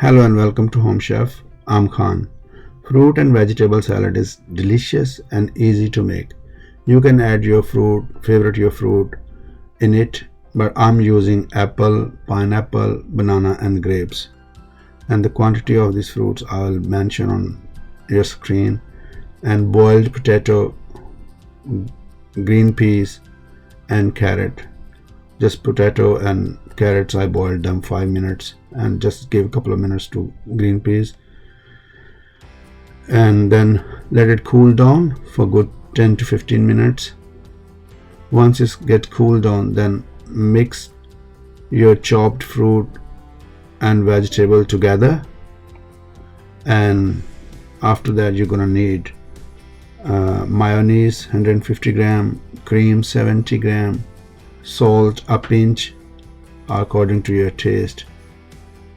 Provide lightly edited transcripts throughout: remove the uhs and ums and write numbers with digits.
Hello and welcome to Home Chef. I'm Khan. Fruit and vegetable salad is delicious and easy to make. You can add your fruit in it, but I'm using apple, pineapple, banana and grapes. And the quantity of these fruits I will mention on your screen. And boiled potato, green peas and carrot. Just potato and carrots, I boiled them 5 minutes and just give a couple of minutes to green peas, and then let it cool down for good 10 to 15 minutes. Once it gets cooled down, then mix your chopped fruit and vegetable together, and after that you're gonna need mayonnaise 150 gram, cream 70 gram, salt a pinch according to your taste.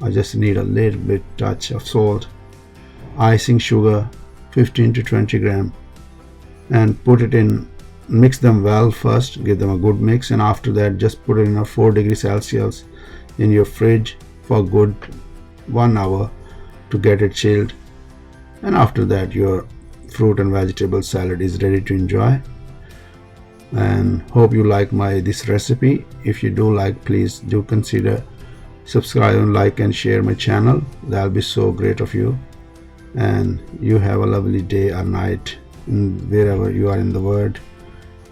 I just need a little bit touch of salt, icing sugar 15 to 20 gram, and put it in. Mix them well first, give them a good mix, and after that just put it in a 4 degrees Celsius in your fridge for a good 1 hour to get it chilled. And after that your fruit and vegetable salad is ready to enjoy. And hope you like this recipe. If you do like, please do consider subscribe and like and share my channel. That'll be so great of you. And you have a lovely day or night wherever you are in the world.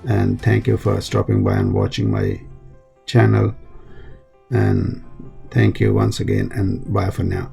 And thank you for stopping by and watching my channel. And thank you once again, and bye for now.